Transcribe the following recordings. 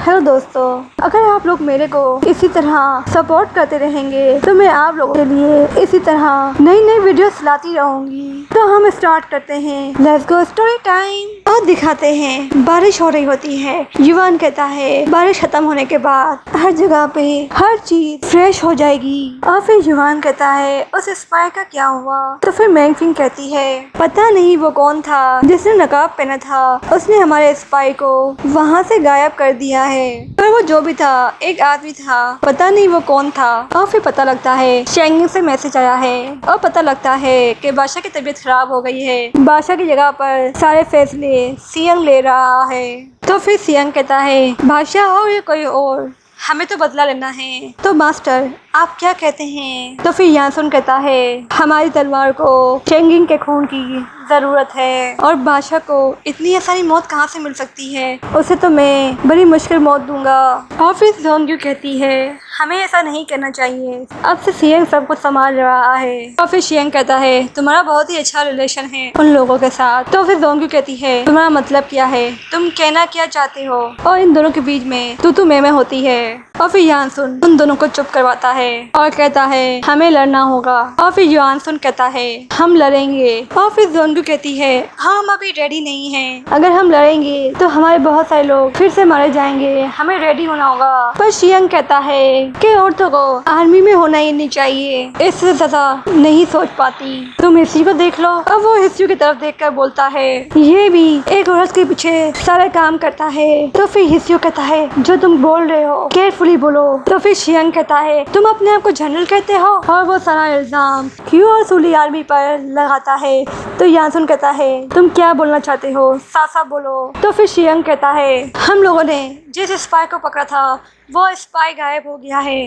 Hello दोस्तों, अगर आप लोग मेरे को इसी तरह सपोर्ट करते रहेंगे तो मैं आप लोगों के लिए इसी तरह नई नई वीडियोस लाती रहूंगी। तो हम स्टार्ट करते हैं। Let's go story time. और दिखाते हैं बारिश हो रही होती है। युवान कहता है बारिश खत्म होने के बाद हर जगह पे हर चीज फ्रेश हो जाएगी। और फिर युवान कहता है उस स्पाई का क्या हुआ। तो फिर मैंगफिंग कहती है पता नहीं वो कौन था जिसने नकाब पहना था, उसने हमारे स्पाई को वहाँ से गायब कर दिया है। पर वो जो भी था एक आदमी था, पता नहीं वो कौन था। और फिर पता लगता है शेंगिंग से मैसेज आया है और पता लगता है कि बादशाह की तबीयत खराब हो गई है। बादशाह की जगह पर सारे फैसले सियंग ले रहा है। तो फिर सियंग कहता है बादशाह हो या कोई और, हमें तो बदला लेना है। तो मास्टर आप क्या कहते हैं। तो फिर यासुन कहता है हमारी तलवार को शेंगिंग के खून की जरूरत है और बादशाह को इतनी आसानी मौत कहाँ से मिल सकती है, उसे तो मैं बड़ी मुश्किल मौत दूंगा। और फिर जोंग्यू कहती है हमें ऐसा नहीं करना चाहिए, अब से सियंग सब कुछ संभाल रहा है। और फिर शियंग कहता है तुम्हारा बहुत ही अच्छा रिलेशन है उन लोगों के साथ। तो फिर जोंग्यू कहती है तुम्हारा मतलब क्या है, तुम कहना क्या चाहते हो। और इन दोनों के बीच में तू मैं होती है। और फिर यानसुन उन दोनों को चुप करवाता है और कहता है हमें लड़ना होगा। और फिर यानसुन कहता है हम लड़ेंगे। और फिर जोंग्यू कहती है हम अभी रेडी नहीं हैं, अगर हम लड़ेंगे तो हमारे बहुत सारे लोग फिर से मारे जाएंगे, हमें रेडी होना होगा। पर शियंग कहता है कि औरतों को आर्मी में होना ही नहीं चाहिए, इससे ज्यादा नहीं सोच पाती, तुम हिस्ट्री को देख लो। अब वो हिस्ट्री की तरफ देखकर बोलता है ये भी एक औरत के पीछे सारा काम करता है। तो फिर हिस्ट्री कहता है जो तुम बोल रहे हो केयरफुली बोलो। तो फिर शियंग कहता है तुम अपने आप को जनरल कहते हो। और वो सारा इल्जाम क्यू और सूली आर्मी पर लगाता है। तो यासुन कहता है तुम क्या बोलना चाहते हो, साफ साफ बोलो। तो फिर शियंग कहता है हम लोगों ने जिस स्पाई को पकड़ा था वो स्पाई गायब हो गया है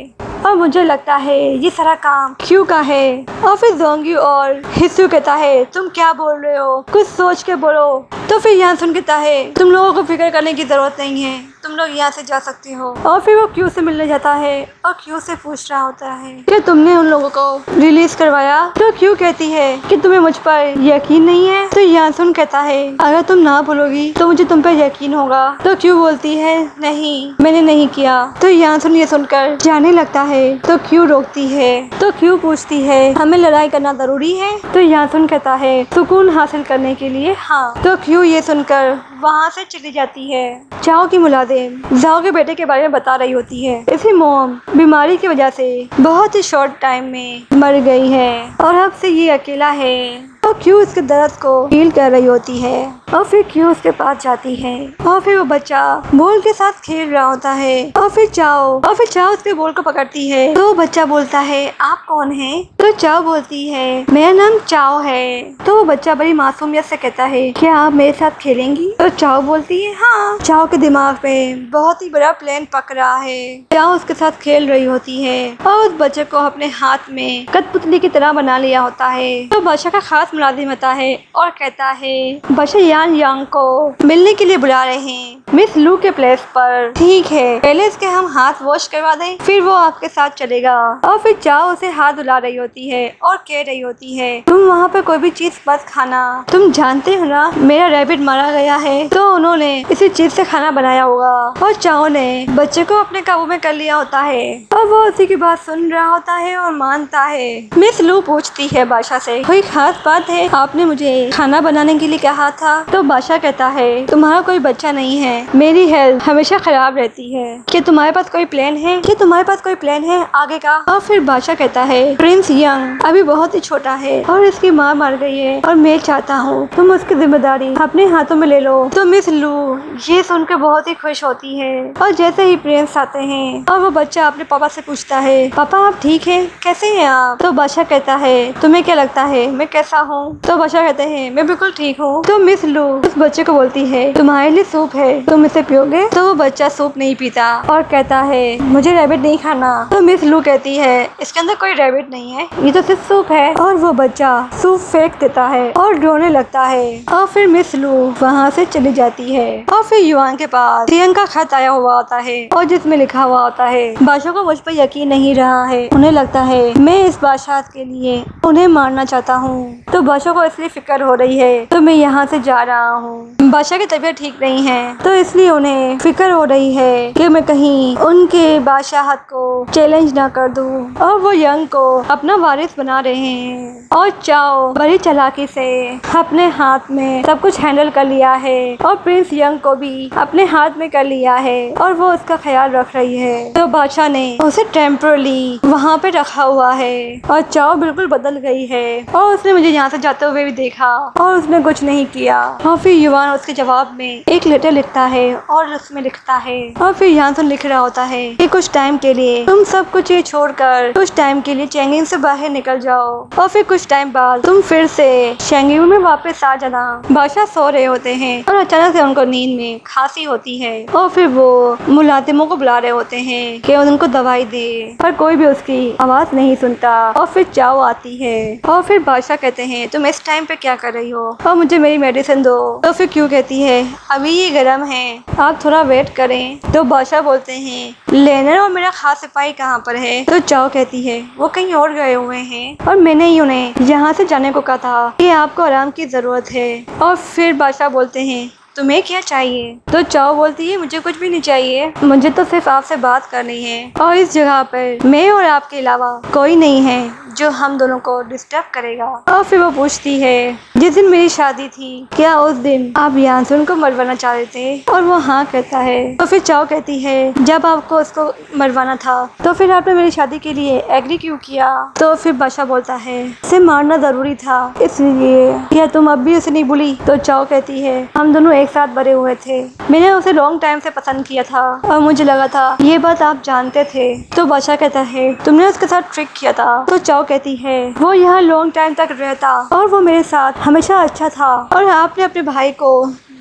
और मुझे लगता है ये सारा काम क्यू का है। और फिर जोंग्यू और हिस्सू कहता है तुम क्या बोल रहे हो, कुछ सोच के बोलो। तो फिर यासुन कहता है तुम लोगों को फिक्र करने की जरूरत नहीं है, तुम लोग यहाँ से जा सकते हो। और फिर वो क्यू से मिलने जाता है और क्यू से पूछ रहा होता है कि तुमने उन लोगों को रिलीज करवाया। तो क्यू कहती है कि तुम्हें मुझ पर यकीन नहीं है। तो यासुन कहता है अगर तुम ना बोलोगी तो मुझे तुम पर यकीन होगा। तो क्यू बोलती है नहीं मैंने नहीं किया। तो यासुन ये सुनकर जाने लगता है। तो क्यू रोकती है। तो क्यू पूछती है हमें लड़ाई करना जरूरी है। तो यासुन कहता है सुकून हासिल करने के लिए हाँ। तो क्यू ये सुनकर वहाँ से चली जाती है। चाओ की मुलाजिम जाओ के बेटे के बारे में बता रही होती है। इसकी मॉम बीमारी की वजह से बहुत ही शॉर्ट टाइम में मर गई है और अब से ये अकेला है। और क्यू इसके दर्द को फील कर रही होती है। और फिर क्यू उसके पास जाती है और फिर वो बच्चा बॉल के साथ खेल रहा होता है। और फिर चाओ उसके बॉल को पकड़ती है। तो बच्चा बोलता है आप कौन हैं। तो चाओ बोलती है मेरा नाम चाओ है। तो वो बच्चा बड़ी मासूमियत से कहता है क्या आप मेरे साथ खेलेंगी। तो चाओ बोलती है हाँ। चाओ के दिमाग में बहुत ही बड़ा प्लान पक रहा है। चाओ उसके साथ खेल रही होती है और उस बच्चे को अपने हाथ में कठपुतली की तरह बना लिया होता है। तो बादशाह का खास मुलाजिम आता है और कहता है बादशाह यान यांग को मिलने के लिए बुला रहे हैं मिस लू के प्लेस पर। ठीक है पहले इसके हम हाथ वॉश करवा दें फिर वो आपके साथ चलेगा। और फिर चाओ उसे हाथ धुला रही होती है और कह रही होती है तुम वहाँ पर कोई भी चीज मत खाना, तुम जानते हो ना मेरा रैबिट मारा गया है तो उन्होंने इसी चीज से खाना बनाया होगा। और चाओ ने बच्चे को अपने काबू में कर लिया होता है और वो उसी की बात सुन रहा होता है और मानता है। मिस लू पूछती है बादशाह से कोई खास बात है, आपने मुझे खाना बनाने के लिए कहा था। तो बादशाह कहता है तुम्हारा कोई बच्चा नहीं है, मेरी हेल्थ हमेशा खराब रहती है, क्या तुम्हारे पास कोई प्लान है आगे का। और फिर बादशाह कहता है प्रिंस यंग अभी बहुत ही छोटा है और इसकी माँ मर गई है और मैं चाहता हूँ तुम उसकी जिम्मेदारी अपने हाथों में ले लो। तो मिस लू ये सुनकर बहुत ही खुश होती है। और जैसे ही प्रिंस आते हैं और वो बच्चा अपने पापा से पूछता है पापा आप ठीक है, कैसे हैं आप। तो बादशाह कहता है तुम्हें क्या लगता है मैं कैसा हूँ। तो बादशाह कहते हैं मैं बिल्कुल ठीक हूँ। तो मिस लू उस बच्चे को बोलती है तुम्हारे लिए सूप है, तुम इसे पियोगे। तो वो बच्चा सूप नहीं पीता और कहता है मुझे रैबिट नहीं खाना। तो मिस लू कहती है इसके अंदर कोई रैबिट नहीं है, ये तो सिर्फ सूप है। और वो बच्चा सूप फेंक देता है और रोने लगता है। और फिर मिस लू वहाँ से चली जाती है। और फिर युवान के पास सियंग का खत आया हुआ होता है और जिसमें लिखा हुआ होता है बादशाह को मुझ पर यकीन नहीं रहा है, उन्हें लगता है मैं इस बादशाह के लिए उन्हें मारना चाहता हूँ। तो बादशाह को इसलिए फिक्र हो रही है तो मैं यहाँ से जा रहा हूँ। बादशाह की तबीयत ठीक नहीं है तो इसलिए उन्हें फिक्र हो रही है कि मैं कहीं उनके बादशाहत को चैलेंज ना कर दूँ। और वो यंग को अपना वारिस बना रहे हैं और चाओ बड़ी चालाकी से अपने हाथ में सब कुछ हैंडल कर लिया है और प्रिंस यंग को भी अपने हाथ में कर लिया है और वो उसका ख्याल रख रही है। तो बादशाह ने उसे टेम्परली वहाँ पे रखा हुआ है और चाओ बिल्कुल बदल गई है और उसने मुझे यहाँ से जाते हुए भी देखा और उसने कुछ नहीं किया। और फिर युवान उसके जवाब में एक लेटर लिखता है और उसमें लिखता है और फिर यहाँ से लिख रहा होता है कि कुछ टाइम के लिए तुम सब कुछ ये छोड़कर कुछ टाइम के लिए चेंगिंग से बाहर निकल जाओ और फिर कुछ टाइम बाद तुम फिर से चेंगिंग में वापस आ जाना। बादशाह सो रहे होते हैं और अचानक से उनको नींद में खांसी होती है और फिर वो मुलाजिमों को बुला रहे होते हैं कि उनको दवाई दे, पर कोई भी उसकी आवाज नहीं सुनता। और फिर चाओ आती है और फिर बादशाह कहते हैं तुम इस टाइम पे क्या कर रही हो और मुझे मेरी मेडिसिन दो। तो फिर क्यों कहती है अभी ये गर्म है, आप थोड़ा वेट करें। तो बादशाह बोलते हैं लेनर और मेरा खास सिपाही कहाँ पर है। तो चाओ कहती है वो कहीं और गए हुए हैं और मैंने ही उन्हें यहाँ से जाने को कहा था कि आपको आराम की जरूरत है। और फिर बादशाह बोलते हैं तुम्हें क्या चाहिए। तो चाओ बोलती है मुझे कुछ भी नहीं चाहिए, मुझे तो सिर्फ आपसे बात करनी है और इस जगह पर मैं और आपके अलावा कोई नहीं है जो हम दोनों को डिस्टर्ब करेगा। और फिर वो पूछती है जिस दिन मेरी शादी थी क्या उस दिन आप यहाँ से उनको मरवाना चाह रहे थे। और वो हाँ कहता है। तो फिर चाओ कहती है जब आपको उसको मरवाना था तो फिर आपने मेरी शादी के लिए एग्री क्यों किया। तो फिर बादशाह बोलता है उसे मारना जरूरी था इसलिए। क्या तुम अब भी उसे नहीं भूली। तो चाओ कहती है हम दोनों एक साथ बड़े हुए थे, मैंने उसे लॉन्ग टाइम से पसंद किया था और मुझे लगा था ये बात आप जानते थे। तो बादशाह कहता है तुमने उसके साथ ट्रिक किया था। तो चाओ कहती है वो यहाँ लॉन्ग टाइम तक रहता और वो मेरे साथ हमेशा अच्छा था और आपने अपने भाई को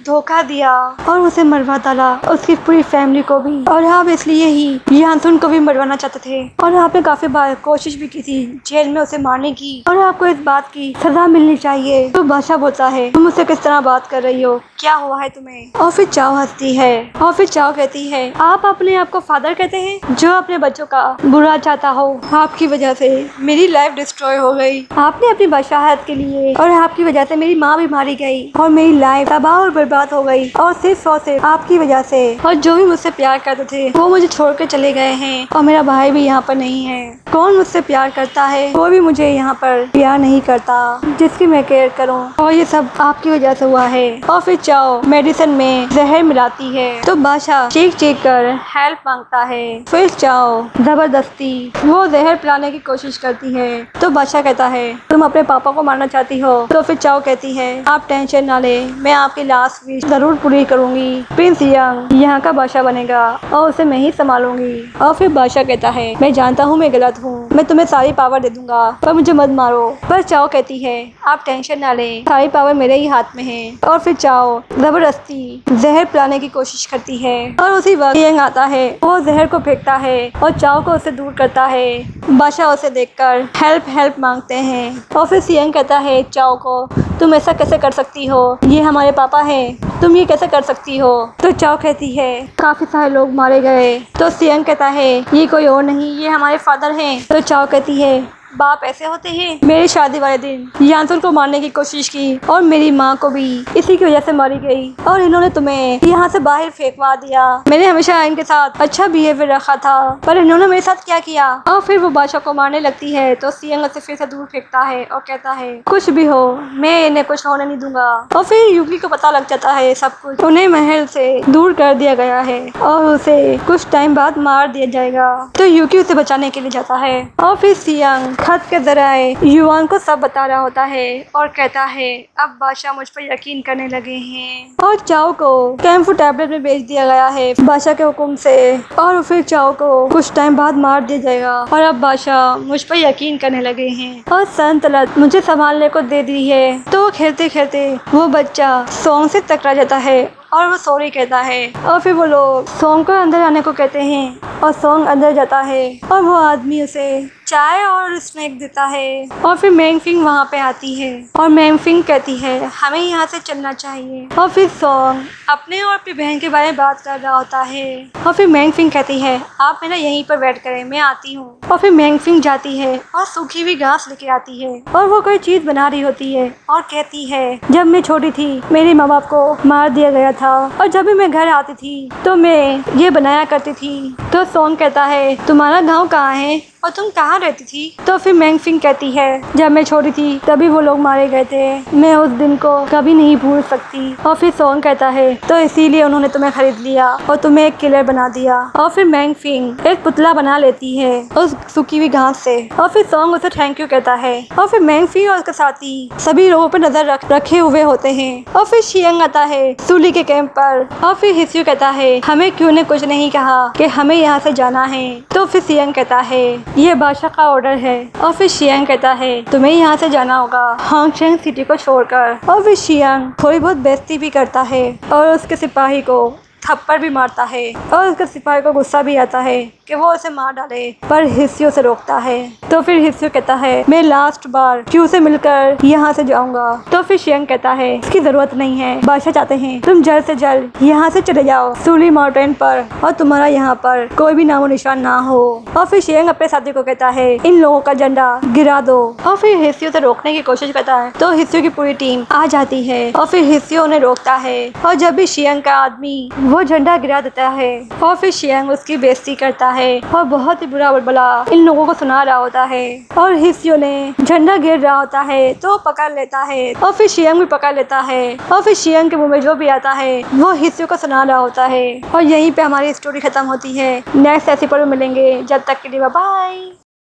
धोखा दिया और उसे मरवा डाला, उसकी पूरी फैमिली को भी। और आप इसलिए ही यांसुन को भी मरवाना चाहते थे और आपने काफी बार कोशिश भी की थी जेल में उसे मारने की और आपको इस बात की सजा मिलनी चाहिए। तो बादशाह बोलता है तुम मुझसे किस तरह बात कर रही हो, क्या हुआ है तुम्हें। और फिर चाओ हंसती है और फिर चाओ कहती है आप अपने आप को फादर कहते हैं जो अपने बच्चों का बुरा चाहता हो। आपकी वजह से मेरी लाइफ डिस्ट्रॉय हो गई, आपने अपनी बादशाहत के लिए और आपकी वजह से मेरी माँ भी मारी गई और मेरी लाइफ तबाह और बर्बाद हो गई और सिर्फ आपकी वजह से। और जो भी मुझसे प्यार करते थे वो मुझे छोड़कर चले गए हैं और मेरा भाई भी यहाँ पर नहीं है। कौन मुझसे प्यार करता है वो भी मुझे यहाँ पर प्यार नहीं करता जिसकी मैं केयर करूँ और ये सब आपकी वजह से हुआ है। और फिर चाओ मेडिसिन में जहर मिलाती है तो बादशाह चीख चीख कर हेल्प मांगता है। फिर चाओ जबरदस्ती वो जहर पिलाने की कोशिश करती है। तो बादशाह कहता है तुम अपने पापा को मारना चाहती हो। तो फिर चाओ कहती है आप टेंशन ना ले, मैं आपकी लास्ट विश जरूर पूरी करूंगी, प्रिंस यंग यहाँ का बादशाह बनेगा और उसे मैं ही संभालूंगी। और फिर बादशाह कहता है मैं जानता हूँ मैं गलत हूँ, मैं तुम्हें सारी पावर दे दूंगा पर मुझे मत मारो। पर चाओ कहती है आप टेंशन ना ले, सारी पावर मेरे ही हाथ में है। और फिर चाओ जबरदस्ती जहर पिलाने की कोशिश करती है और उसी वक्त यंग आता है, वो जहर को फेंकता है और चाओ को उसे दूर करता है। बादशाह उसे देखकर हेल्प मांगते हैं और फिर सियंग कहता है चाओ को तुम ऐसा कैसे कर सकती हो, ये हमारे पापा हैं, तुम ये कैसे कर सकती हो। तो चाओ कहती है काफी सारे लोग मारे गए। तो सियंग कहता है ये कोई और नहीं, ये हमारे फादर हैं। तो चाओ कहती है बाप ऐसे होते हैं। मेरी शादी वाले दिन यांसुन को मारने की कोशिश की और मेरी माँ को भी इसी की वजह से मारी गई और इन्होंने तुम्हें यहाँ से बाहर फेंकवा दिया। मैंने हमेशा इनके साथ अच्छा बिहेवियर रखा था पर इन्होंने मेरे साथ क्या किया। और फिर वो बादशाह को मारने लगती है तो सियंग उसे फिर से दूर फेंकता है और कहता है कुछ भी हो मैं इन्हें कुछ होने नहीं दूंगा। और फिर यूकी को पता लग जाता है सब कुछ, उन्हें महल से दूर कर दिया गया है और उसे कुछ टाइम बाद मार दिया जाएगा। तो यूकी उसे बचाने के लिए जाता है और फिर सियंग खत के जराए युवान को सब बता रहा होता है और कहता है अब बादशाह मुझ पर यकीन करने लगे हैं। और चाओ को कैम्फू टैबलेट में भेज दिया गया है बादशाह के हुक्म से और फिर चाओ को कुछ टाइम बाद मार दिया जाएगा और अब बादशाह मुझ पर यकीन करने लगे हैं और संतलत मुझे संभालने को दे दी है। तो खेलते खेलते वो बच्चा सॉन्ग से टकरा जाता है और वो सॉरी कहता है और फिर वो लोग सॉन्ग को अंदर आने को कहते हैं और सॉन्ग अंदर जाता है और वो आदमी उसे चाय और स्नैक देता है और फिर मैंगफिंग वहाँ पे आती है और मैंगफिंग कहती है हमें यहाँ से चलना चाहिए और फिर सॉन्ग अपने और अपनी बहन के बारे में बात कर रहा होता है और फिर मैंगफिंग कहती है आप मेरा यहीं पर वेट करें, मैं आती हूँ। और फिर मैंगफिंग जाती है और सूखी हुई घास लेके आती है और वो कोई चीज बना रही होती है और कहती है जब मैं छोटी थी मेरे माँ बाप को मार दिया गया था और जब भी मैं घर आती थी तो मैं ये बनाया करती थी। तो सॉन्ग कहता है तुम्हारा गाँव कहाँ है और तुम कहाँ रहती थी? तो फिर मैंगफिंग कहती है जब मैं छोटी थी तभी वो लोग मारे गए थे, मैं उस दिन को कभी नहीं भूल सकती। और फिर सॉन्ग कहता है तो इसीलिए उन्होंने तुम्हें खरीद लिया और तुम्हें एक किलर बना दिया। और फिर मैंगफिंग एक पुतला बना लेती है उस सूखी हुई घास से और फिर सॉन्ग उसे थैंक यू कहता है और फिर मैंगफिंग और उसके साथी सभी लोगों पर नजर रखे हुए होते हैं। और फिर शियंग आता है सूली के कैंप पर और फिर हिस्यू कहता है हमें क्यों ने कुछ नहीं कहा कि हमें यहाँ से जाना है। तो फिर शियंग कहता है ये बादशाह का ऑर्डर है। और फिर शियंग कहता है तुम्हें यहाँ से जाना होगा हांगशेंग सिटी को छोड़कर। और फिर शियंग थोड़ी बहुत बेइज्जती भी करता है और उसके सिपाही को थप्पड़ भी मारता है और उसके सिपाही को गुस्सा भी आता है कि वो उसे मार डाले, पर हिस्यू से रोकता है। तो फिर हिस्यू कहता है मैं लास्ट बार क्यू से मिलकर यहाँ से जाऊंगा। तो फिर शियंग कहता है इसकी जरूरत नहीं है, बादशाह चाहते हैं तुम जल्द से जल्द यहाँ से चले जाओ सूली माउंटेन पर और तुम्हारा यहाँ पर कोई भी नामो निशान ना हो। और फिर शियंग अपने साथी को कहता है इन लोगों का झंडा गिरा दो। और फिर हिस्यू से रोकने की कोशिश करता है तो हिस्यू की पूरी टीम आ जाती है और फिर हिस्यू उन्हें रोकता है और जब भी शियंग का आदमी वो झंडा गिरा देता है और फिर शियंग उसकी बेइज्जती करता है और बहुत ही बुरा बुलबुला इन लोगों को सुना रहा होता है। और हिस्यू ने झंडा गिर रहा होता है तो पकड़ लेता है और फिर शियंग भी पकड़ लेता है और फिर शियंग के मुंह में जो भी आता है वो हिस्यू को सुना रहा होता है। और यहीं पे हमारी स्टोरी खत्म होती है। नेक्स्ट एपिसोड में मिलेंगे, जब तक के लिए बाय।